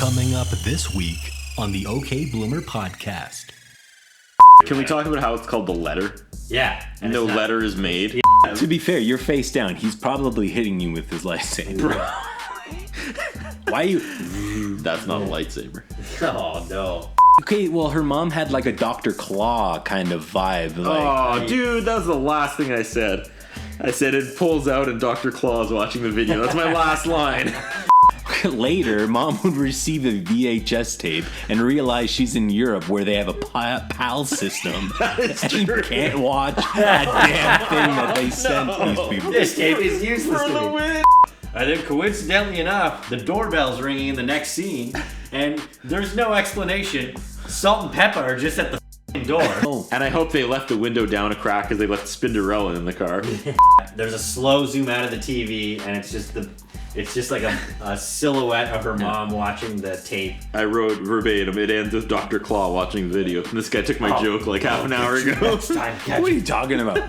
Coming up this week on the OK Bloomer podcast. Can we talk about how it's called The Letter? Yeah. And no letter is made? Yeah. To be fair, you're face down. He's probably hitting you with his lightsaber. Why you... That's not a lightsaber. Oh, no. Okay, well, her mom had like a Dr. Claw kind of vibe. Like, Oh, dude, that was the last thing I said. I said it pulls out and Dr. Claw's watching the video. That's my last line. Later, mom would receive a VHS tape and realize she's in Europe where they have a PAL system. And true. can't watch that damn thing that they sent these people. This tape is useless For to the me. win. And then coincidentally enough, the doorbell's ringing in the next scene, and there's no explanation. Salt-N-Pepa are just at the door. Oh, And I hope they left the window down a crack because they left Spinderella in the car. There's a slow zoom out of the TV, and it's just like a silhouette of her mom watching the tape. I wrote verbatim, it ends with Dr. Claw watching the video. And this guy took my joke like half an hour ago. Next time, catch what are it. you talking about?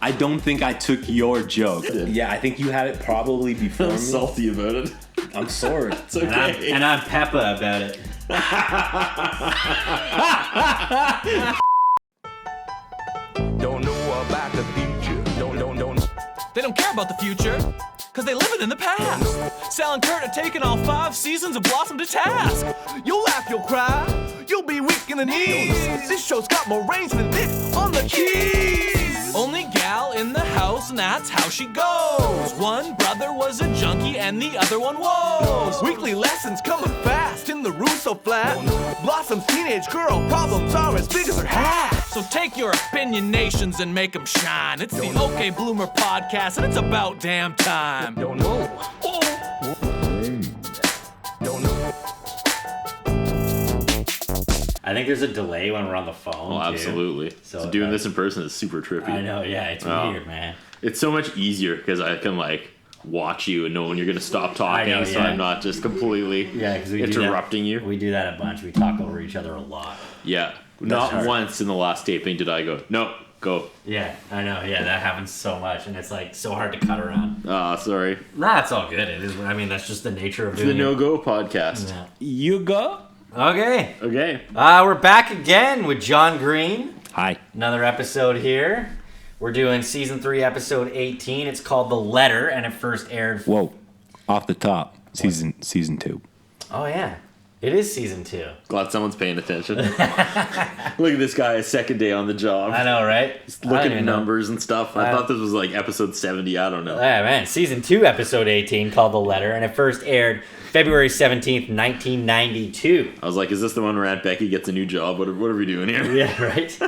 I don't think I took your joke. Yeah, I think you had it probably before I'm me. salty about it. I'm sorry. It's okay. And I'm Peppa about it. Don't know about the future. Don't. They don't care about the future, cause they live it in the past. Sal and Kurt are taking all 5 seasons of Blossom to task. You'll laugh, you'll cry, you'll be weak in the knees. This show's got more range than Nick on the keys. Only gal in the house, and that's how she goes. One brother was a junkie, and the other one was. Weekly lessons coming fast in the Russo flat. Blossom's teenage girl problems are as big as her hat. So take your opinionations and make them shine. It's the OK Bloomer podcast, and it's about damn time. Don't know. Don't know. I think there's a delay when we're on the phone. Oh, too. absolutely. So So doing that- this in person is super trippy. I know, yeah, it's Oh. weird, man. It's so much easier because I can like watch you and know when you're gonna stop talking, know, so yeah. I'm not just completely Yeah, because we interrupting do that. you. We do that a bunch. We talk over each other a lot. Yeah, not hard. once in the last taping did I go, no, go. Yeah, I know. Yeah, that happens so much, and it's like so hard to cut around. Ah, sorry. Nah, it's all good. It is. I mean, that's just the nature of The doing No it. Go podcast. Yeah. You go? Okay. Okay. We're back again with Jon Green. Hi. Another episode here. We're doing season 3, episode 18. It's called The Letter, and it first aired. Whoa. Off the top. Season 2. Oh yeah, it is season 2. Glad someone's paying attention. Look at this guy, his second day on the job. I know, right? Looking at numbers and stuff. I thought this was like episode 70. I don't know. Yeah, man. Season 2, episode 18, called The Letter, and it first aired February 17th, 1992. I was like, is this the one where Aunt Becky gets a new job? What are we doing here? Yeah, right?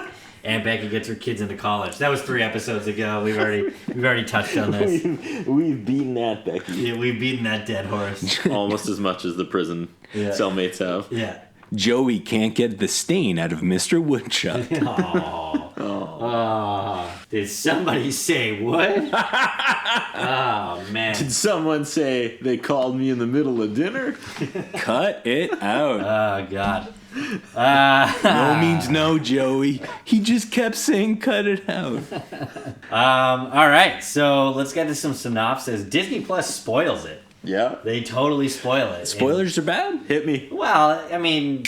Aunt Becky gets her kids into college. That was 3 episodes ago. We've already touched on this. We've beaten Aunt Becky. Yeah, we've beaten that dead horse. Almost as much as the prison Yeah. cellmates have. Yeah. Joey can't get the stain out of Mr. Woodchuck. Oh. Did somebody say what? Oh, man. Did someone say they called me in the middle of dinner? Cut it out. Oh, God. No means no, Joey. He just kept saying cut it out. All right, so let's get to some synopsis. Disney Plus spoils it. Yeah. They totally spoil it. Spoilers are bad? Hit me. Well, I mean,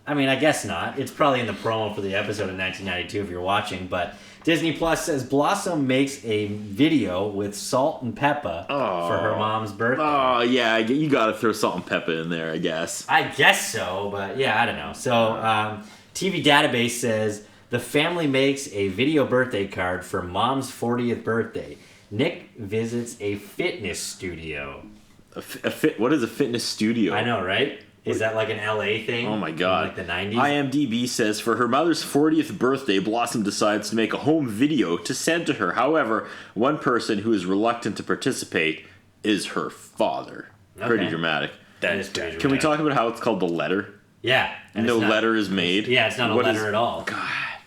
I guess not. It's probably in the promo for the episode in 1992 if you're watching, but Disney Plus says Blossom makes a video with Salt-N-Pepa for her mom's birthday. Oh, yeah, you gotta throw Salt-N-Pepa in there, I guess. I guess so, but yeah, I don't know. So, TV Database says the family makes a video birthday card for mom's 40th birthday. Nick visits a fitness studio. What is a fitness studio? I know, right? Is that like an LA thing? Oh my god. Like the 90s? IMDb says for her mother's 40th birthday, Blossom decides to make a home video to send to her. However, one person who is reluctant to participate is her father. Pretty Okay. dramatic. That is pretty Can we dramatic. talk about how it's called The Letter? Yeah. And no it's not- letter is made? Yeah, it's not a What letter is- at all.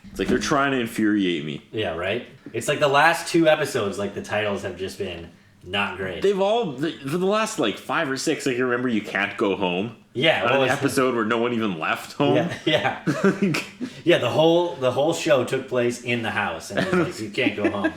It's like they're trying to infuriate me. Yeah, right? It's like the last 2 episodes, like the titles have just been not great. They've all, for the last like 5 or 6, I can remember You Can't Go Home. Yeah, An episode where no one even left home. Yeah. Yeah, the whole show took place in the house, and it was like, you can't go home.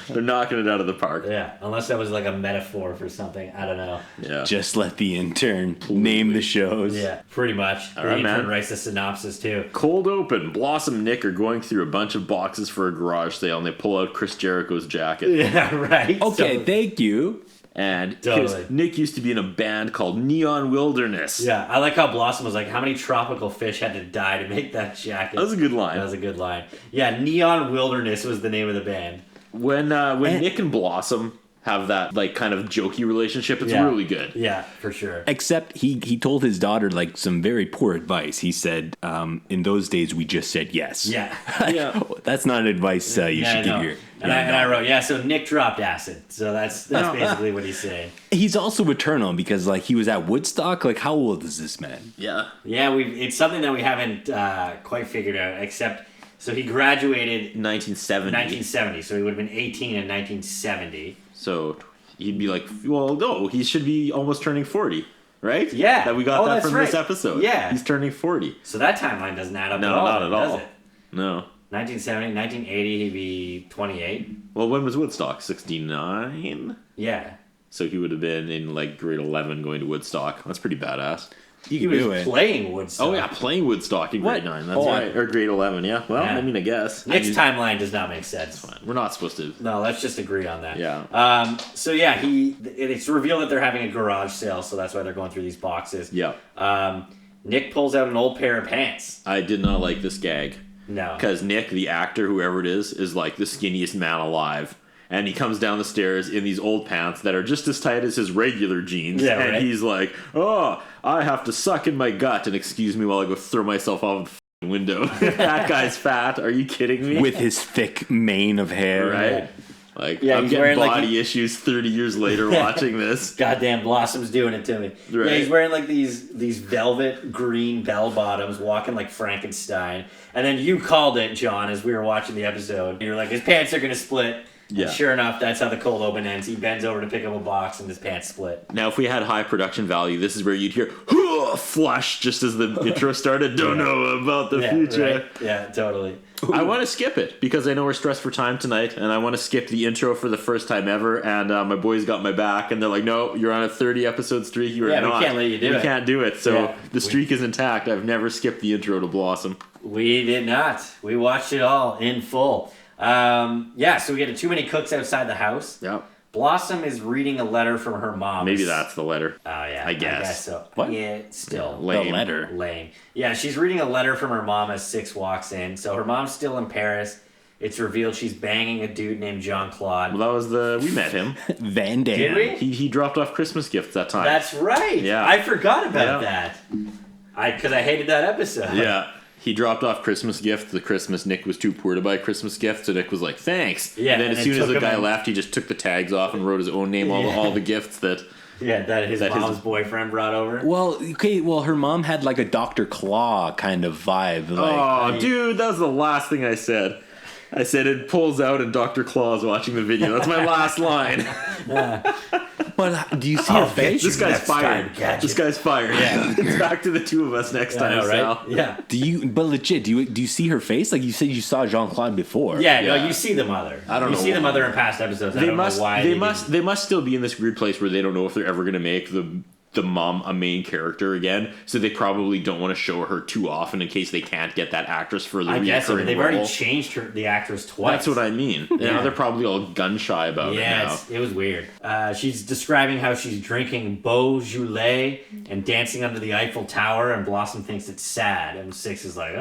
They're knocking it out of the park. Yeah, unless that was like a metaphor for something. I don't know. Yeah. Just let the intern name the shows. Yeah, pretty much. The right, intern man. writes the synopsis too. Cold open. Blossom and Nick are going through a bunch of boxes for a garage sale, and they pull out Chris Jericho's jacket. Yeah, right. Okay, So- thank you. And Totally. Nick used to be in a band called Neon Wilderness. Yeah, I like how Blossom was like, how many tropical fish had to die to make that jacket? That was a good line. That was a good line. Yeah, Neon Wilderness was the name of the band. When Nick and Blossom have that like kind of jokey relationship, it's Yeah. really good. Yeah, for sure. Except he told his daughter like some very poor advice. He said, in those days we just said yes. Yeah. Yeah. That's not advice you Yeah, should I give know. your And I wrote, yeah, so Nick dropped acid. So that's basically what he's saying. He's also eternal because like he was at Woodstock. Like how old is this man? Yeah. Yeah, it's something that we haven't quite figured out, except, so he graduated in 1970. 1970, so he would have been 18 in 1970. So he'd be like, well, no, he should be almost turning 40, right? Yeah. That we got Oh, that that's from right. this episode. Yeah. He's turning 40. So that timeline doesn't add up No, at all. not at all. Does it? No. 1970, 1980, he'd be 28. Well, when was Woodstock? 69? Yeah. So he would have been in like grade 11 going to Woodstock. That's pretty badass. You He can do was it. playing Woodstock. Oh, yeah, playing Woodstock in grade 9. That's Oh, right. Or grade 11, yeah. Well, Yeah. I mean, I guess. Nick's I mean, timeline does not make sense. we're not supposed to. No, let's just agree on that. Yeah. So yeah, it's revealed that they're having a garage sale, so that's why they're going through these boxes. Yeah. Nick pulls out an old pair of pants. I did not like this gag. No. Because Nick, the actor, whoever it is like the skinniest man alive. And he comes down the stairs in these old pants that are just as tight as his regular jeans. Yeah, and right. he's like, oh, I have to suck in my gut and excuse me while I go throw myself off the f***ing window. That guy's fat. Are you kidding me? With his thick mane of hair. Right? Like, Yeah, I'm he's getting wearing, like, body issues 30 years later watching this. Goddamn Blossom's doing it to me. Right. Yeah, he's wearing like these velvet green bell bottoms, walking like Frankenstein. And then you called it, John, as we were watching the episode. You're like, his pants are gonna split. Yeah. And sure enough, that's how the cold open ends. He bends over to pick up a box and his pants split. Now, if we had high production value, this is where you'd hear "Hoo!" flush just as the intro started. Don't know about the Yeah, future. right? Yeah, totally. I want to skip it because I know we're stressed for time tonight, and I want to skip the intro for the first time ever. And my boys got my back, and they're like, "No, you're on a 30-episode streak. You are Yeah, we not. can't let you do we it." can't do it." So Yeah. the streak is intact. I've never skipped the intro to Blossom. We did not. We watched it all in full. So we get too many cooks outside the house. Yep. Blossom is reading a letter from her mom. Maybe that's the letter. Oh yeah, I guess. so. What? Yeah, still Lame. The letter. lame. Yeah, she's reading a letter from her mom as Six walks in. So her mom's still in Paris. It's revealed she's banging a dude named Jean Claude. Well, that was we met him. Van Damme. Did we? He dropped off Christmas gifts that time. That's right. Yeah. I forgot about Yeah. that. Because I hated that episode. Yeah. He dropped off Christmas gifts. The Christmas Nick was too poor to buy Christmas gifts, so Nick was like, "Thanks." Yeah, And then and as it soon as took the him guy in- left, he just took the tags off and wrote his own name on Yeah. all the gifts that. Yeah, that his That his- mom's boyfriend brought over. Well, okay, her mom had like a Dr. Claw kind of vibe. Like, Oh, dude, that was the last thing I said. I said it pulls out and Dr. Claw's watching the video. That's my last line. but do you see her face? This guy's Next time, fired. catch This it. guy's fired. Yeah. It's back to the two of us next Yeah, I time, know, right? Sal. Yeah. But legit, do you see her face? Like you said, you saw Jean-Claude before. Yeah, no, Yeah. you see the mother. I don't you know see the why. mother in past episodes. I They don't must. know why. They must still be in this weird place where they don't know if they're ever going to make the mom a main character again. So they probably don't want to show her too often in case they can't get that actress for the I guess so, recurring but they've role. already changed the actress twice. That's what I mean. Yeah. Now they're probably all gun shy about it Yeah, now. it was weird. She's describing how she's drinking Beaujolais and dancing under the Eiffel Tower, and Blossom thinks it's sad. And Six is like,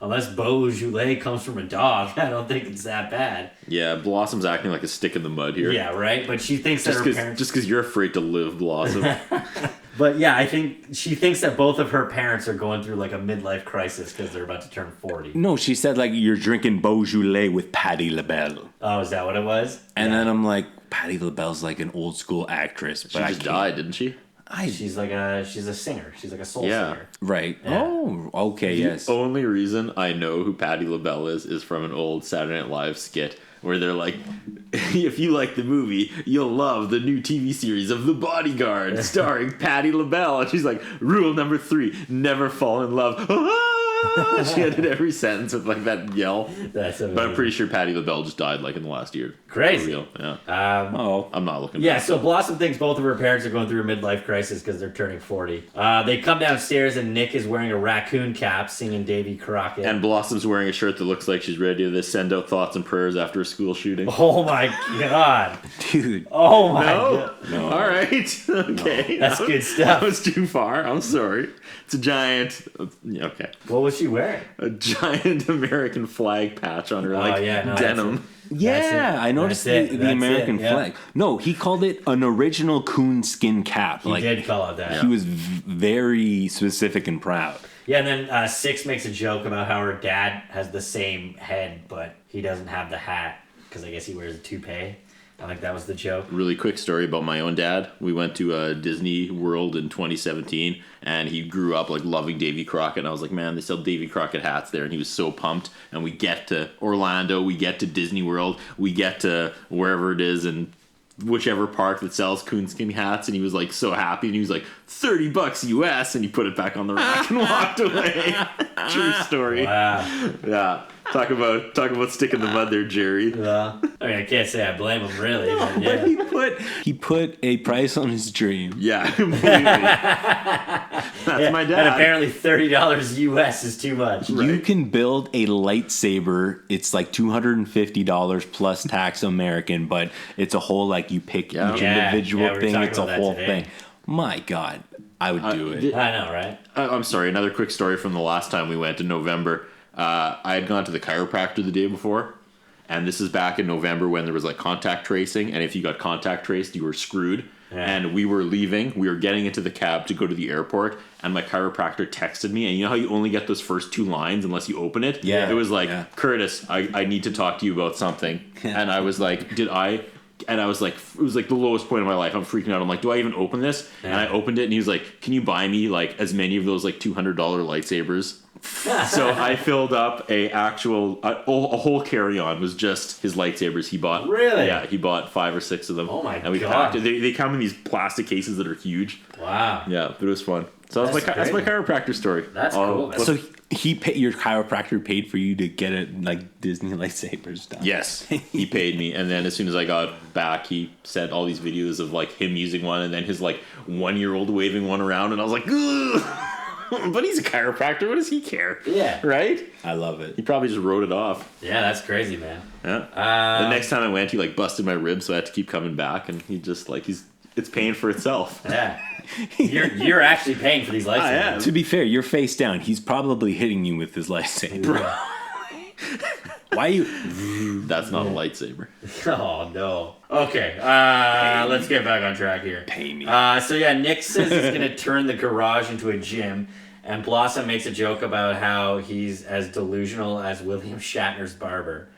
unless Beaujolais comes from a dog, I don't think it's that bad. Yeah, Blossom's acting like a stick in the mud here. Yeah, right? But she thinks that her parents... Just because you're afraid to live, Blossom. But yeah, I think she thinks that both of her parents are going through like a midlife crisis because they're about to turn 40. No, she said like you're drinking Beaujolais with Patti LaBelle. Oh, is that what it was? And then I'm like, Patti LaBelle's like an old school actress, but She I just can't. died, didn't she? She's a singer. She's like a soul Yeah. singer. Right. Yeah. Oh, okay, yes. The only reason I know who Patti LaBelle is from an old Saturday Night Live skit where they're like, if you like the movie, you'll love the new TV series of The Bodyguard starring Patti LaBelle. And she's like, rule number 3, never fall in love. She ended every sentence with like that yell. That's amazing. But I'm pretty sure Patti LaBelle just died like in the last year. Crazy. For real. Yeah. I'm not looking. Yeah, so Blossom thinks both of her parents are going through a midlife crisis because they're turning 40. They come downstairs and Nick is wearing a raccoon cap singing Davy Crockett. And Blossom's wearing a shirt that looks like she's ready to send out thoughts and prayers after a school shooting. Oh my god. Dude. Oh my god. No. All right. Okay. That's good stuff. That was too far. I'm sorry. It's a giant. Okay. What was she wearing? A giant American flag patch on her denim. Yeah, I noticed the American flag. No, he called it an original coonskin cap. He did call it that. He was very specific and proud. Yeah, and then Six makes a joke about how her dad has the same head, but he doesn't have the hat because I guess he wears a toupee. I think that was the joke. Really quick story about my own dad. We went to Disney World in 2017, and he grew up like loving Davy Crockett. And I was like, man, they sell Davy Crockett hats there, and he was so pumped. And we get to Orlando, we get to Disney World, we get to wherever it is, and whichever park that sells coonskin hats, and he was like so happy, and he was like $30 US, and he put it back on the rack and walked away. True story. Wow. Yeah. Talk about sticking the mud there, Jerry. I mean, I can't say I blame him really, but yeah. But he put a price on his dream. Yeah, completely. That's my dad. And apparently $30 US is too much. You can build a lightsaber. It's like $250 plus tax American, but it's a whole like you pick each individual thing. It's a whole thing. My God, I would do it. I know, right? I'm sorry. Another quick story from the last time we went in November. I had gone to the chiropractor the day before, and this is back in November when there was like contact tracing, and if you got contact traced, you were screwed. Yeah. And we were leaving. We were getting into the cab to go to the airport, and my chiropractor texted me, and you know how you only get those first 2 lines unless you open it? Yeah. It was like, Curtis, I need to talk to you about something. And I was like, did I? And I was like, it was like the lowest point of my life. I'm freaking out. I'm like, do I even open this? Yeah. And I opened it, and he was like, can you buy me like as many of those like $200 lightsabers? So I filled up a whole carry-on was just his lightsabers he bought. Really? Yeah, he bought 5 or 6 of them. Oh my and we god! Packed, they come in these plastic cases that are huge. Wow. Yeah, but it was fun. So that's my chiropractor story. That's cool. So your chiropractor paid for you to get it like Disney lightsabers done. Yes, he paid me, and then as soon as I got back, he sent all these videos of like him using one, and then his like 1-year-old waving one around, and I was like, ugh. But he's a chiropractor. What does he care? Yeah. Right? I love it. He probably just wrote it off. Yeah, that's crazy, man. Yeah. The next time I went, he like busted my ribs, so I had to keep coming back, and he just like it's paying for itself. Yeah. You're actually paying for these lightsabers. To be fair, you're face down. He's probably hitting you with his lightsaber. Why you? That's not a lightsaber. Oh no. Okay. Let's get back on track here. Pay me. So yeah, Nick says he's gonna turn the garage into a gym, and Blossom makes a joke about how he's as delusional as William Shatner's barber.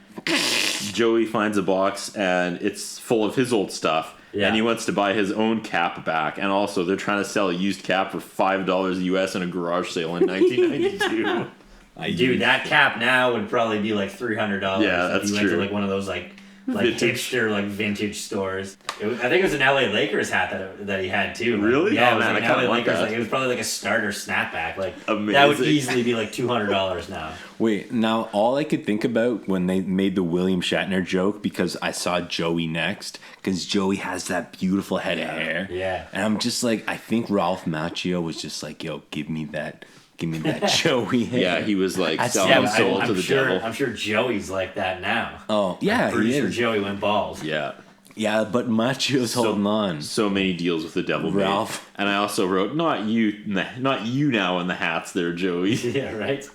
Joey finds a box and it's full of his old stuff. Yeah. And he wants to buy his own cap back. And also, they're trying to sell a used cap for $5 US in a garage sale in 1992. Dude, that cap now would probably be like $300. Yeah, that's if you true. went to like one of those like hipster like vintage stores. I think it was an LA Lakers hat that he had too. Like, really? Yeah, oh, man, like I kind of like that. Like, it was probably like a starter snapback. Like amazing. That would easily be like $200 now. Wait, now all I could think about when they made the William Shatner joke, because I saw Joey next, because Joey has that beautiful head of hair. Yeah. And I'm just like, I think Ralph Macchio was just like, yo, give me that Joey hair. Yeah, he was like selling his soul to the devil. I'm sure Joey's like that now. Oh, yeah, I'm pretty sure Joey went bald. Yeah. Yeah, but Macchio's holding on. So many deals with the devil, Ralph. Made. And I also wrote, not you now in the hats there, Joey. Yeah, right.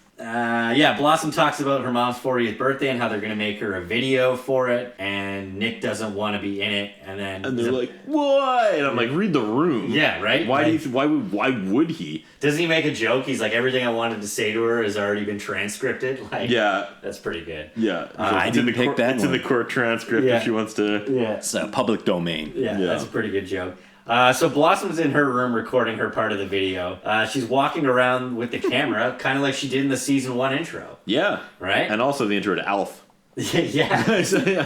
Blossom talks about her mom's 40th birthday and how they're going to make her a video for it, and Nick doesn't want to be in it, and they're like, what? And I'm like, read the room. Yeah, right? Why would he? Doesn't he make a joke? He's like, everything I wanted to say to her has already been transcripted. Like, yeah. That's pretty good. Yeah. I didn't pick that It's in the court transcript if she wants to. Yeah. It's a public domain. Yeah, that's a pretty good joke. So Blossom's in her room recording her part of the video. She's walking around with the camera, kind of like she did in the season 1 intro. Yeah. Right? And also the intro to Alf. Yeah. I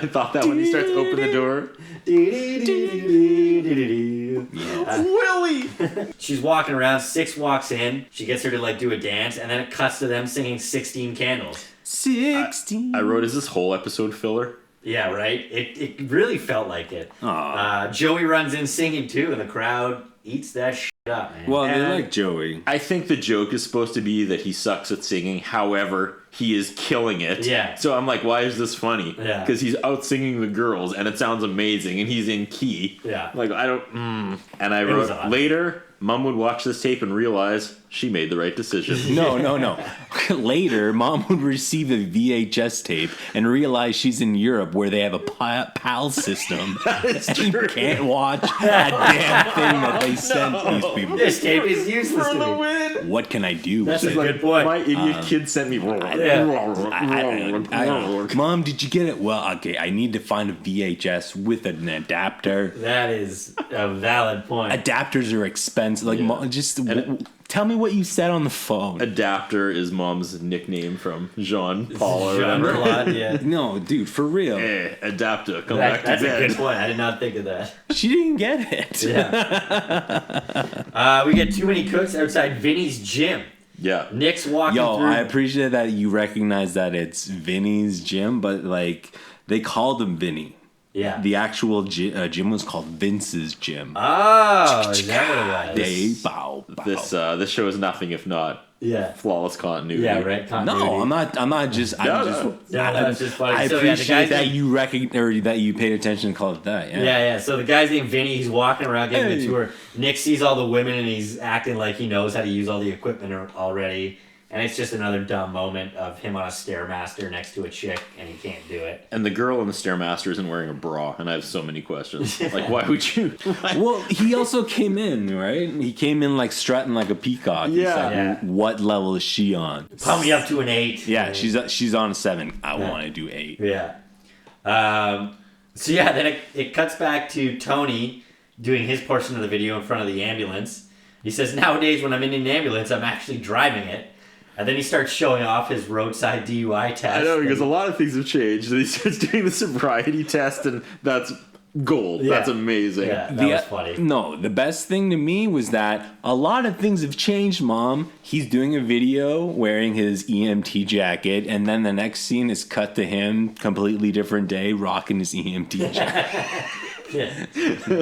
thought that when he starts opening the door. Willie! She's walking around, Six walks in, she gets her to like do a dance, and then it cuts to them singing 16 Candles. 16. I wrote, is this whole episode filler? Yeah, right? It really felt like it. Joey runs in singing too, and the crowd eats that shit up, man. Well, they like Joey. I think the joke is supposed to be that he sucks at singing. However, he is killing it. Yeah. So I'm like, why is this funny? Yeah. Because he's out singing the girls, and it sounds amazing, and he's in key. Yeah. Like, I don't... And I wrote, later, Mom would watch this tape and realize she made the right decision. No. Later, Mom would receive a VHS tape and realize she's in Europe where they have a PAL system. That's and true. You can't watch a damn thing that they sent these people. This tape is useless For to the me. win! What can I do? That's a with it? good point. My idiot kid sent me... Mom, did you get it? Well, okay, I need to find a VHS with an adapter. That is a valid point. Adapters are expensive. Like, Mom, tell me what you said on the phone. Adapter is Mom's nickname from Jean Paul or whatever. Yeah. No, dude, for real. Hey, adapter, come back to That's bed. a good point. I did not think of that. She didn't get it. Yeah. We get too many cooks outside Vinny's gym. Yeah. Nick's walking Yo, through. I appreciate that you recognize that it's Vinny's gym, but like they called him Vinny. Yeah. The actual gym was called Vince's gym. Oh, is that what it was? They bow. This show is nothing if not flawless continuity. Yeah, right. No, I'm not just. That's just funny. I So, appreciate that you that you paid attention and called it that. Yeah. So the guy's named Vinny. He's walking around giving a tour. Nick sees all the women and he's acting like he knows how to use all the equipment already. And it's just another dumb moment of him on a Stairmaster next to a chick, and he can't do it. And the girl in the Stairmaster isn't wearing a bra, and I have so many questions. Like, why would you? Well, he also came in, right? He came in like strutting like a peacock. Yeah. What level is she on? Pump me up to an 8. Yeah, she's on a 7. I want to do 8. Yeah. Then it cuts back to Tony doing his portion of the video in front of the ambulance. He says, nowadays when I'm in an ambulance, I'm actually driving it. And then he starts showing off his roadside DUI test. I know, because a lot of things have changed. And he starts doing the sobriety test, and that's gold. Yeah. That's amazing. Yeah, that was funny. No, the best thing to me was that a lot of things have changed, Mom. He's doing a video wearing his EMT jacket, and then the next scene is cut to him, completely different day, rocking his EMT jacket. Yeah.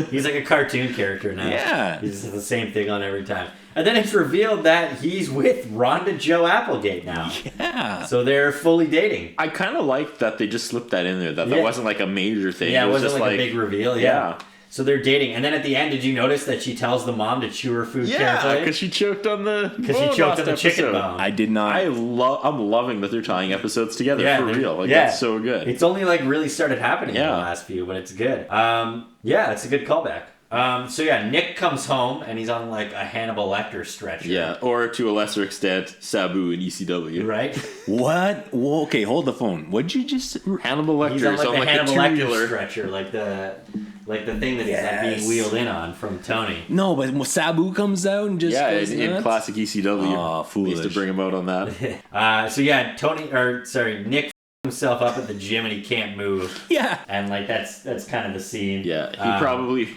He's like a cartoon character now. Yeah. He does the same thing on every time. And then it's revealed that he's with Rhonda Joe Applegate now. Yeah. So they're fully dating. I kind of liked that they just slipped that in there. That wasn't like a major thing. Yeah, it wasn't just like a big reveal. Yeah. So they're dating. And then at the end, did you notice that she tells the mom to chew her food carefully? Yeah, because she choked on the chicken bone. I did not. I'm loving that they're tying episodes together for real. Like, that's so good. It's only like really started happening in the last few, but it's good. It's a good callback. Nick comes home and he's on like a Hannibal Lecter stretcher. Yeah, or to a lesser extent, Sabu in ECW. Right? What? Well, okay, hold the phone. What'd you just... Hannibal Lecter He's on is like on the like Hannibal a Lecter tubular stretcher, like the thing that he's like being wheeled in on from Tony. No, but when Sabu comes out and just goes in nuts? classic ECW. Oh, foolish. Used to bring him out on that. Nick himself up at the gym and he can't move. Yeah. And like that's kind of the scene. Yeah,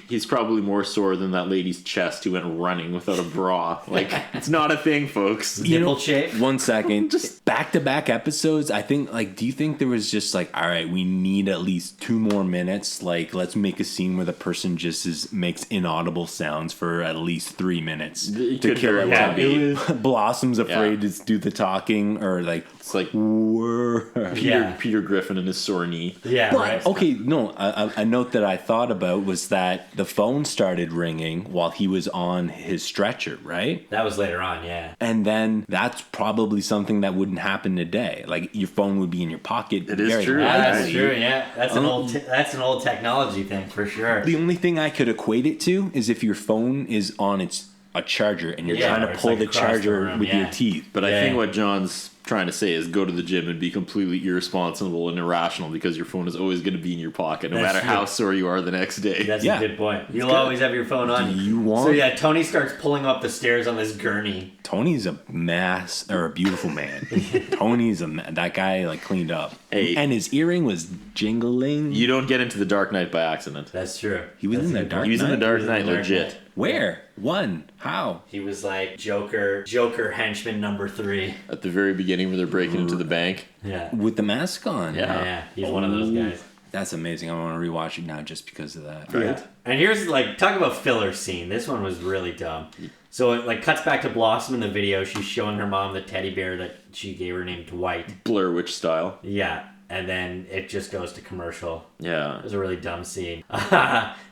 he's probably more sore than that lady's chest who went running without a bra. Like, it's not a thing, folks. Nipple shape. 1 second. Just back-to-back episodes, I think, like, do you think there was just like, all right, we need at least 2 more minutes? Like, let's make a scene where the person just makes inaudible sounds for at least 3 minutes to kill it. Yeah, Blossom's afraid to do the talking, or like, it's like word. Peter Griffin and his sore knee. Yeah, but, right. Okay, no, a note that I thought about was that the phone started ringing while he was on his stretcher, right? That was later on, yeah. And then that's probably something that wouldn't happen today. Like, your phone would be in your pocket. It is true. That's true, yeah. That's an old technology thing for sure. The only thing I could equate it to is if your phone is on its a charger and you're Yeah, trying or to it's pull like the across the charger room, with yeah. your teeth. But I Yeah. think what John's trying to say is go to the gym and be completely irresponsible and irrational because your phone is always going to be in your pocket no That's matter true. how sore you are the next day. That's Yeah. a good point. You'll always have your phone on. Do you want- So yeah, Tony starts pulling up the stairs on this gurney. Tony's a a beautiful man. Tony's that guy like cleaned up. Hey. And his earring was jingling. You don't get into the Dark Knight by accident. That's true. He was That's in a the good Dark point. He was in the Knight? Dark He was in Knight, the Dark legit. Knight. Where? When? How? He was like Joker henchman number 3. At the very beginning when they're breaking into the bank. Yeah. With the mask on. Yeah, he's one of those guys. That's amazing. I want to rewatch it now just because of that. Right. Yeah. And here's like talk about filler scene. This one was really dumb. So it like cuts back to Blossom in the video. She's showing her mom the teddy bear that she gave her named Dwight. Blair Witch style. Yeah. And then it just goes to commercial. Yeah. It was a really dumb scene.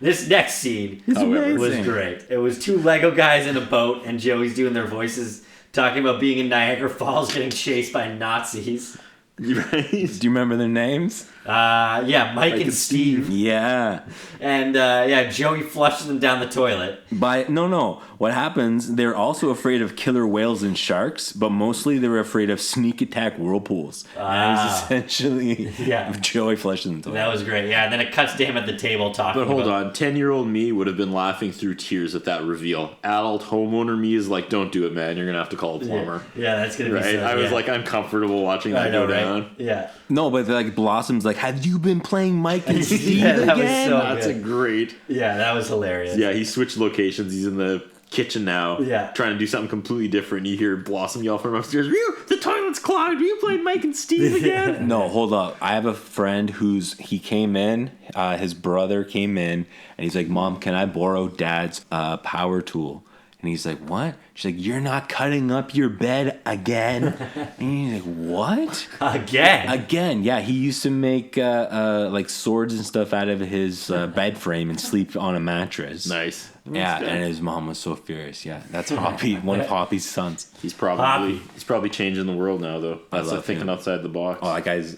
This next scene However, was great. It was 2 Lego guys in a boat, and Joey's doing their voices, talking about being in Niagara Falls, getting chased by Nazis. Right? Do you remember their names? Yeah, Mike and Steve. Yeah. And yeah, Joey flushes them down the toilet. No. What happens, they're also afraid of killer whales and sharks, but mostly they were afraid of sneak attack whirlpools. And it was essentially Yeah. Joey flushing the toilet. That was great. Yeah, and then it cuts to him at the table talking But hold about... on, 10-year-old me would have been laughing through tears at that reveal. Adult homeowner me is like, don't do it, man. You're going to have to call a plumber. Yeah, that's going to be Right? so... I was yeah. like, I'm comfortable watching that I know, go right? down. Yeah. No, but like Blossom's like, have you been playing Mike and Steve Yeah, that was again? so- That's a great... Yeah, that was hilarious. Yeah, he switched locations. He's in the kitchen now, Yeah. trying to do something completely different. You hear Blossom yell from upstairs, the toilet's clogged. You played Mike and Steve again? No, hold up. I have a friend he came in, his brother came in, and he's like, Mom, can I borrow Dad's power tool? And he's like, what? She's like, you're not cutting up your bed again? And he's like, what? Again, yeah. He used to make like swords and stuff out of his bed frame and sleep on a mattress. Nice. Yeah, and his mom was so furious. Yeah, that's Hoppy, one of Hoppy's sons. He's probably changing the world now, though. That's love like thinking him. outside the box. Oh, that guy's,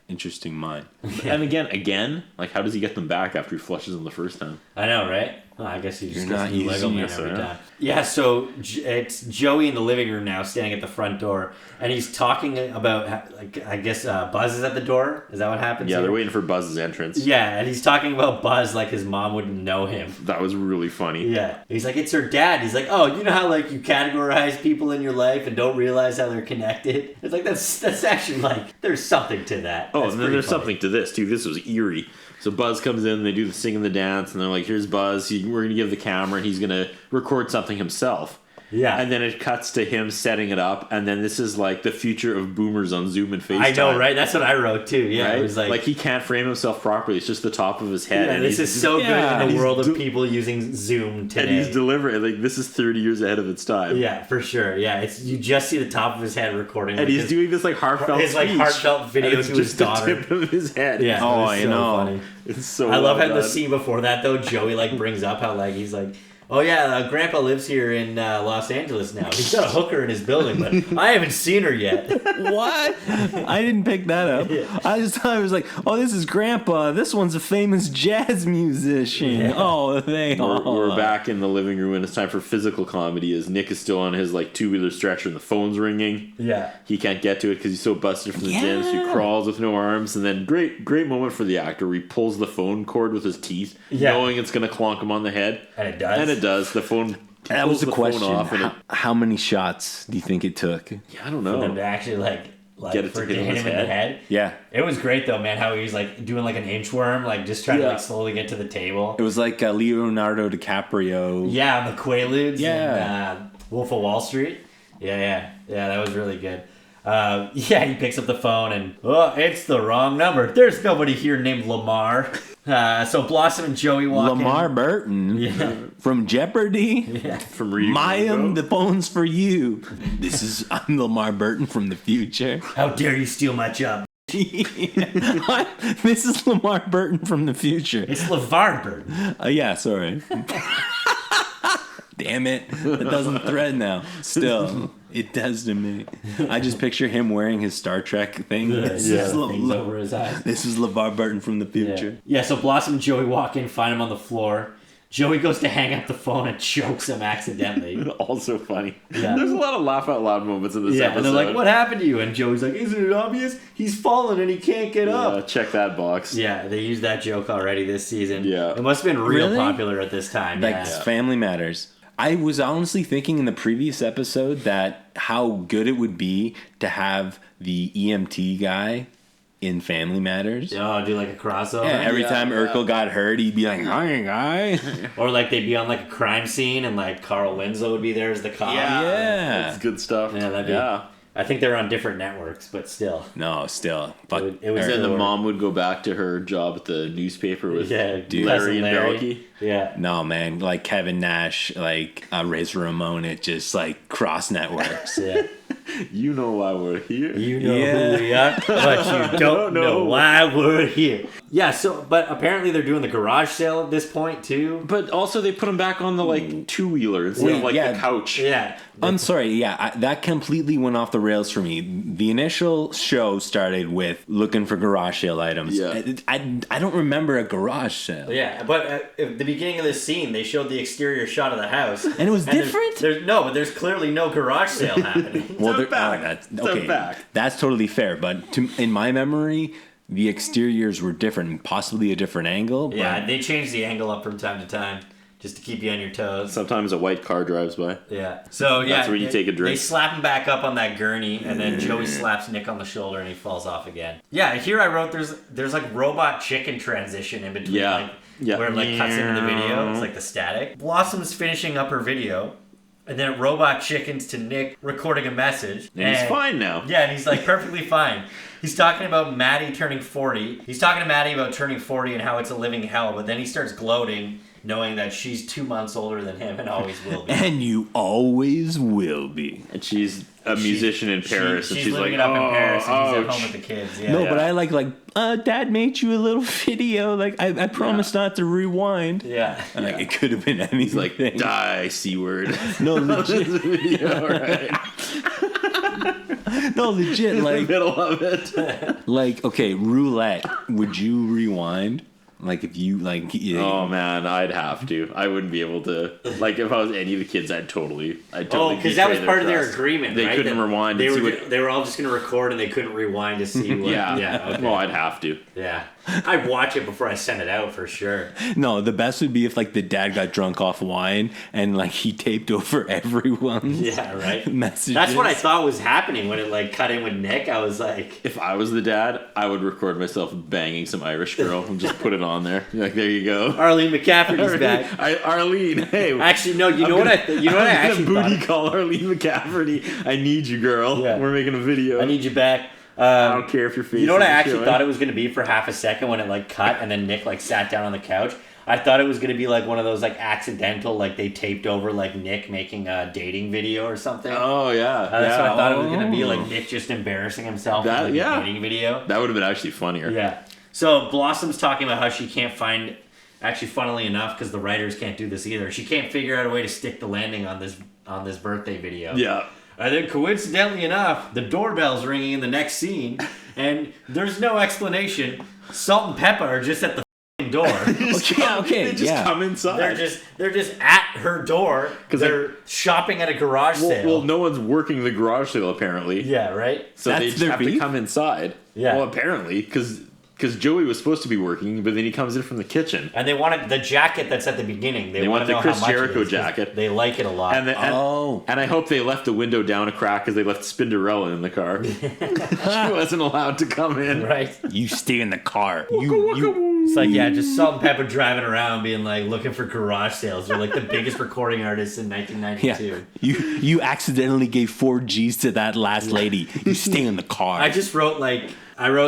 interesting mind. And again, like how does he get them back after he flushes them the first time? I know, right? Well, I guess you just You're get not some Lego using Man it, every yeah. time. Yeah, so it's Joey in the living room now, standing at the front door, and he's talking about, like, I guess Buzz is at the door. Is that what happens? Yeah, here? they're waiting for Buzz's entrance. Yeah, and he's talking about Buzz like his mom wouldn't know him. That was really funny. Yeah, he's like, it's her dad. He's like, oh, you know how like you categorize people in your life and don't realize how they're connected. It's like that's actually like there's something to that. Oh, That's and then pretty there's funny. something to this too. This was eerie. So Buzz comes in, they do the sing and the dance, and they're like, here's Buzz. We're going to give the camera, and he's going to record something himself. Yeah, And then it cuts to him setting it up, and then this is like the future of boomers on Zoom and FaceTime. I know, right? That's what I wrote too. Yeah, Right? it was like he can't frame himself properly. It's just the top of his head. yeah, and this he's- is so yeah, good and in the he's world of do- people using Zoom today. And he's delivering. Like, this is 30 years ahead of its time. Yeah, for sure. Yeah, it's you just see the top of his head recording. And like, he's doing this like heartfelt his, like, speech. heartfelt video And it's to his just the daughter. tip of his head. Yeah, Oh, it was I so know. funny. It's so I love well how the done. scene before that though, Joey like brings up how like he's like, oh yeah, Grandpa lives here in Los Angeles now. He's got a hooker in his building, but I haven't seen her yet. What? I didn't pick that up. Yeah. I just thought it was like, oh, this is Grandpa. This one's a famous jazz musician. Yeah. Oh, they are. We're back in the living room, and it's time for physical comedy. As Nick is still on his like 2-wheeler stretcher, and the phone's ringing. Yeah. He can't get to it because he's so busted from the gym, so he Yeah. crawls with no arms. And then great moment for the actor where he pulls the phone cord with his teeth, Yeah. knowing it's going to clonk him on the head. And it does. And it does. The phone. That was pulls the question. phone off, and it, How many shots do you think it took? yeah, I don't For them to know. actually like Get it for to hit him hit in him in his the head. Yeah. It was great though, man. How he was like doing like an inchworm, like just trying to Yeah. like slowly get to the table. It was like Leonardo DiCaprio. Yeah, the Quaaludes. Yeah. And, Wolf of Wall Street. Yeah, that was really good. Yeah, he picks up the phone and it's the wrong number. There's nobody here named Lamar. So Blossom and Joey walk Lamar in. Burton from Jeopardy. From reading Mayim, the the phone's for you. I'm Lamar Burton from the future. How dare you steal my job? This is Lamar Burton from the future. It's LeVar Burton. Yeah, sorry. Damn it. It doesn't thread now. Still, it does to me. I just picture him wearing his Star Trek thing. This is Things over his eyes. This is LeVar Burton from the future. Yeah, so Blossom and Joey walk in, find him on the floor. Joey goes to hang up the phone and chokes him accidentally. Also funny. Yeah. There's a lot of laugh out loud moments in this episode. And they're like, what happened to you? And Joey's like, isn't it obvious? He's fallen and he can't get up. Check that box. Yeah, they used that joke already this season. Yeah. It must have been real Really? popular at this time. Like Family Matters. I was honestly thinking in the previous episode that how good it would be to have the EMT guy in Family Matters. Oh, do like a crossover? Yeah, every time Urkel got hurt, he'd be like, hi, guy. Or like they'd be on like a crime scene and like Carl Winslow would be there as the cop. Yeah. That's good stuff. Yeah, that'd be... I think they're on different networks, but still. No, still. But It was And then the mom would go back to her job at the newspaper with Larry and Belky. Yeah. no, man, like Kevin Nash, like Razor Ramon, it just like cross networks. Yeah. You know why we're here. You know who we are, but you don't know why we're here. Yeah, but apparently they're doing the garage sale at this point, too. But also they put him back on the like two-wheeler instead of like the couch. Yeah. I'm sorry, that completely went off the rails for me. The initial show started with looking for garage sale items. Yeah. I don't remember a garage sale. Yeah, but at the beginning of this scene, they showed the exterior shot of the house. And it was different? But there's clearly no garage sale happening. Well, fact. that's totally fair. But in my memory, the exteriors were different, possibly a different angle. Yeah, but they change the angle up from time to time just to keep you on your toes. Sometimes a white car drives by. Yeah. So That's where you take a drink. They slap him back up on that gurney, and then Joey slaps Nick on the shoulder, and he falls off again. Yeah, here I wrote there's like robot chicken transition in between. Yeah. Where it like cuts into the video. It's like the static. Blossom's finishing up her video. And then it robot chickens to Nick recording a message. And he's fine now. Yeah, and he's like perfectly fine. He's talking about Maddie turning 40. He's talking to Maddie about turning 40 and how it's a living hell. But then he starts gloating, knowing that she's 2 months older than him and always will be. And you always will be. And she's a musician in Paris. And she's she's living like, it up in Paris, and he's at ouch. home with the kids. Yeah. No, but I like Dad made you a little video. Like I promised not to rewind. Yeah. And like it could have been anything. He's like, die, C-word. No, legit. Video, right. No, legit. Like Middle of it. like okay, roulette. Would you rewind? Like if you like. Oh man, I'd have to. I wouldn't be able to. Like if I was any of the kids, I'd totally. Because that was part of their agreement. They right? couldn't rewind. They and were see what, they were all just going to record, and they couldn't rewind to see what. yeah. Okay. Well, I'd have to. Yeah. I'd watch it before I sent it out for sure. No, the best would be if like the dad got drunk off wine and like he taped over everyone's Yeah, right. messages. That's what I thought was happening when it like cut in with Nick. I was like, If I was the dad, I would record myself banging some Irish girl and just put it on there. Like, there you go. Arlene McCafferty's back. Arlene, hey. Actually, no. You know what I actually booty thought? call Arlene McCafferty. I need you, girl. Yeah. We're making a video. I need you back. I don't care if your face. You know what I isn't actually showing. thought it was going to be for half a second when it like cut and then Nick like sat down on the couch. I thought it was going to be like one of those like accidental like they taped over like Nick making a dating video or something. Oh yeah, That's what I thought it was going to be, like Nick just embarrassing himself in like, a dating video. That would have been actually funnier. Yeah. So Blossom's talking about how she can't find. Actually, funnily enough, because the writers can't do this either, she can't figure out a way to stick the landing on this birthday video. Yeah. And then coincidentally enough, the doorbell's ringing in the next scene, and there's no explanation. Salt-N-Pepa are just at the f***ing door. They just come inside. They're just at her door because they're shopping at a garage sale. Well, no one's working the garage sale apparently. Yeah, right. So That's they just their have beef? to come inside. Yeah. Well, apparently, because Joey was supposed to be working, but then he comes in from the kitchen. And they wanted the jacket that's at the beginning. They want want to the know Chris how much Jericho it is, 'cause jacket. They like it a lot. And I hope they left the window down a crack because they left Spinderella in the car. She wasn't allowed to come in. Right. You stay in the car. You It's like, yeah, just Salt-N-Pepa driving around being like looking for garage sales. They're like the biggest recording artists in 1992. yeah. You accidentally gave 4 G's to that last lady. You stay in the car. I just wrote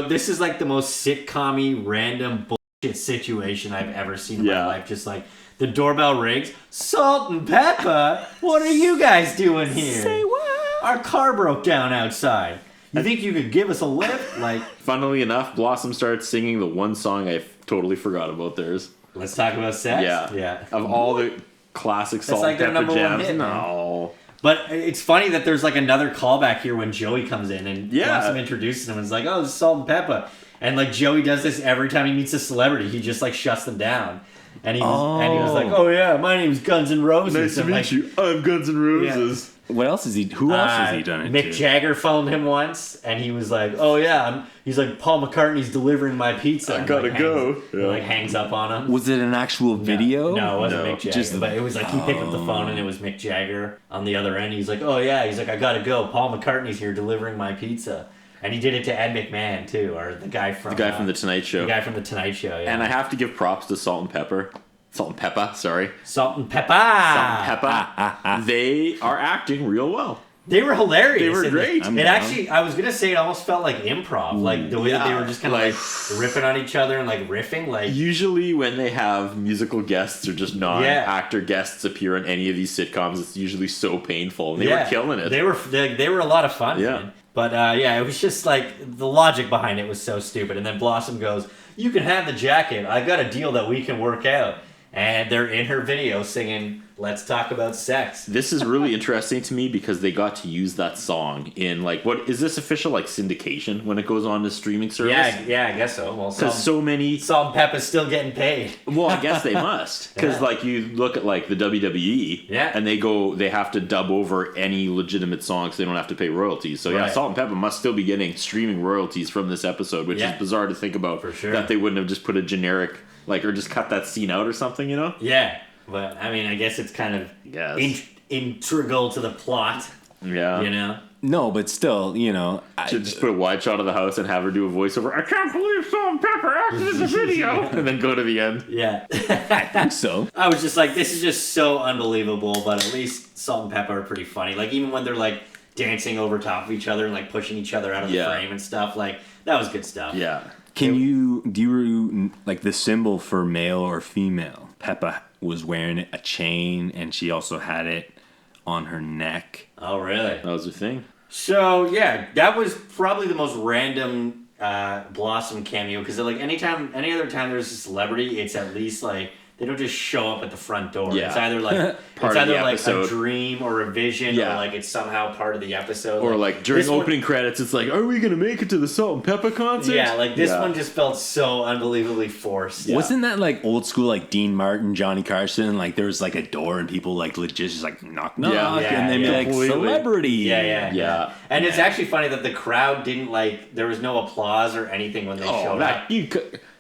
this is like the most sitcom-y random bullshit situation I've ever seen in my life. Just like the doorbell rings. Salt-N-Pepa, what are you guys doing here? Say what? Our car broke down outside. You think you could give us a lift? Like, Funnily enough, Blossom starts singing the one song I totally forgot about theirs. let's talk about sex. Yeah. Of all the classic Salt like their and Pepper number one jams. hit, man. No. But it's funny that there's like another callback here when Joey comes in and Blossom introduces him and is like, oh, this is Salt-N-Pepa. And like Joey does this every time he meets a celebrity. He just like shuts them down. And he was like, "Oh yeah, my name's Guns N' Roses." Nice to meet you. I'm Guns N' Roses. What else is he? Who else has he done it Mick to? Jagger phoned him once, and he was like, "Oh yeah, he's like Paul McCartney's delivering my pizza." I gotta go. Hangs up on him. Was it an actual video? No, it wasn't Mick Jagger. Just but it was like he picked up the phone and it was Mick Jagger on the other end. He's like, "Oh yeah," he's like, "I gotta go. Paul McCartney's here delivering my pizza." And he did it to Ed McMahon too, or the guy from the Tonight Show. The guy from the Tonight Show. Yeah. And I have to give props to Salt-N-Pepa, sorry. Salt-N-Pepa. They are acting real well. They were hilarious. They were great. I was gonna say it almost felt like improv, like the way that they were just kind of like ripping on each other and like riffing. Like usually when they have musical guests or just non-actor guests appear on any of these sitcoms, it's usually so painful. They were killing it. They were a lot of fun. Yeah. Man. But it was just like the logic behind it was so stupid. And then Blossom goes, "You can have the jacket. I got a deal that we can work out." And they're in her video singing "Let's Talk About Sex." This is really interesting to me because they got to use that song in like what is this official like syndication when it goes on to streaming service? Yeah, I guess so. Well, because so many Salt-N-Pepa's still getting paid. Well, I guess they must because like you look at like the WWE, and they have to dub over any legitimate songs. So they don't have to pay royalties. So Salt-N-Pepa must still be getting streaming royalties from this episode, which is bizarre to think about. For sure, that they wouldn't have just put a generic. Like, or just cut that scene out or something, you know? Yeah, but, I mean, I guess it's kind of integral to the plot. Yeah. You know? No, but still, you know. Should just put a wide shot of the house and have her do a voiceover. "I can't believe Salt-N-Pepa acted in the video!" And then go to the end. Yeah. I think so. I was just like, this is just so unbelievable, but at least Salt-N-Pepa are pretty funny. Like, even when they're, like, dancing over top of each other and, like, pushing each other out of the frame and stuff, like, that was good stuff. Yeah. Do you like the symbol for male or female? Peppa was wearing a chain and she also had it on her neck. Oh, really? That was her thing. So, yeah, that was probably the most random Blossom cameo because, like, any other time there's a celebrity, it's at least, like, they don't just show up at the front door. Yeah. It's either like a dream or a vision, or like it's somehow part of the episode. Or like during opening credits, it's like, "Are we gonna make it to the Salt-N-Pepa concert?" Yeah, like this one just felt so unbelievably forced. Yeah. Wasn't that like old school, like Dean Martin, Johnny Carson? Like there was like a door and people like legit just like knock, and then be like celebrity. Yeah. And it's actually funny that the crowd didn't like. There was no applause or anything when they showed up.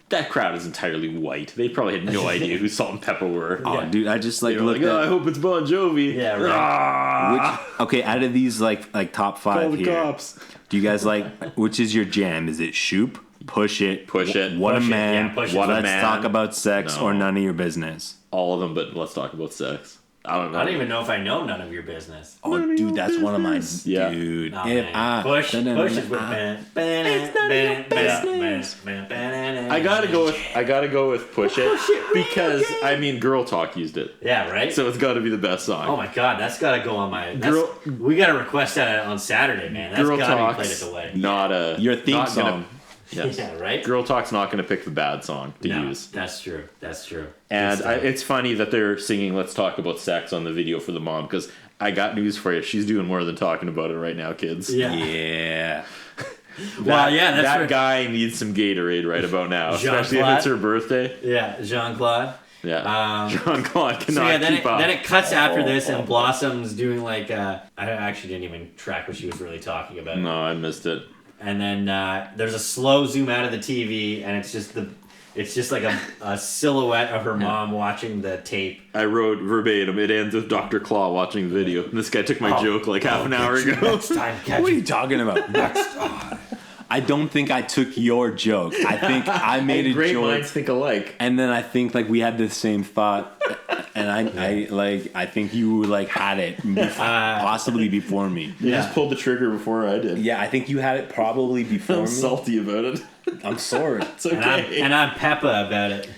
That crowd is entirely white. They probably had no idea who Salt-N-Pepa were. Oh, dude, I just like looked at. I hope it's Bon Jovi. Yeah, right. Okay, out of these like top 5 Call the here, cops. Do you guys like? Which is your jam? Is it Shoop, Push It, What a Man, Let's Talk About Sex, or None of Your Business? All of them, but Let's Talk About Sex. I don't know. I don't even know if I know None of Your Business. Oh, dude, that's one of mine. Dude, Push is with I gotta go with Push It because I mean Girl Talk used it. Yeah, right. So it's got to be the best song. Oh my god, that's got to go on my. We got to request that on Saturday, man. That's got to be played at the wedding. Your theme song. Yes. Yeah, right? Girl Talk's not going to pick the bad song to use. That's true. That's true. And it's funny that they're singing Let's Talk About Sex on the video for the mom because I got news for you. She's doing more than talking about it right now, kids. Yeah. That guy needs some Gatorade right about now, especially if it's her birthday. Yeah, Jean-Claude. Yeah, Jean-Claude cannot keep up. Then it cuts after this, and Blossom's doing like I actually didn't even track what she was really talking about. No, I missed it. And then there's a slow zoom out of the TV, and it's just like a silhouette of her mom watching the tape. I wrote verbatim. It ends with Dr. Claw watching the video. And this guy took my joke like half an hour ago. Next time, what are you talking about? I don't think I took your joke. I think I made a joke. Great minds think alike. And then I think like we had the same thought. And I think you like had it possibly before me. You just pulled the trigger before I did. Yeah, I think you had it probably before me. I'm salty about it. I'm sorry. It's okay. And I'm Peppa about it.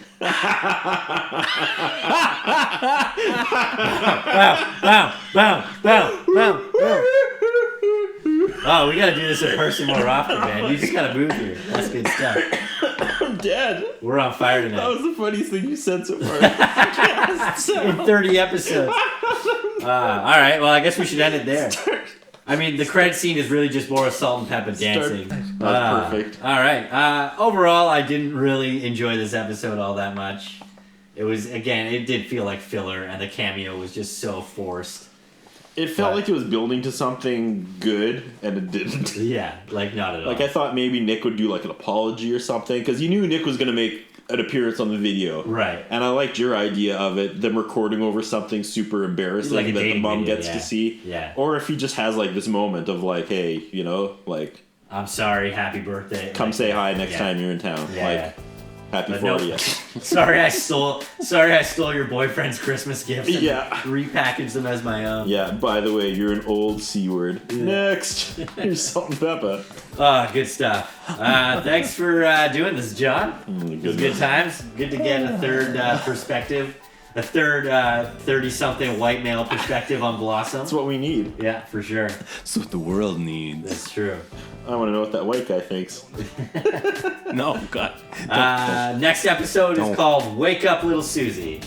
Wow. Oh, we gotta do this in person more often, man. You just gotta move here. That's good stuff. I'm dead. We're on fire tonight. That was the funniest thing you said so far. In 30 episodes. All right, well, I guess we should end it there. I mean, the credit scene is really just more Salt-N-Pepa dancing. That's perfect. All right. Overall, I didn't really enjoy this episode all that much. It was, again, it did feel like filler, and the cameo was just so forced. It felt like it was building to something good, and it didn't. Yeah, like not at all. Like I thought maybe Nick would do like an apology or something, because you knew Nick was going to make an appearance on the video. Right. And I liked your idea of it, them recording over something super embarrassing like that the mom gets to see. Yeah. Or if he just has like this moment of like, hey, you know, like... I'm sorry, happy birthday. Come like, say hi next time you're in town. Yeah. Like, happy But 40th. Sorry I stole your boyfriend's Christmas gifts and repackaged them as my own. Yeah, by the way, you're an old C word. Yeah. Next, you're Salt-N-Pepa. Oh, good stuff. Thanks for doing this, John. It was good times. Good to get a third perspective. A third 30-something white male perspective on Blossom. That's what we need. Yeah, for sure. That's what the world needs. That's true. I want to know what that white guy thinks. No, God. Next episode is called Wake Up Little Susie.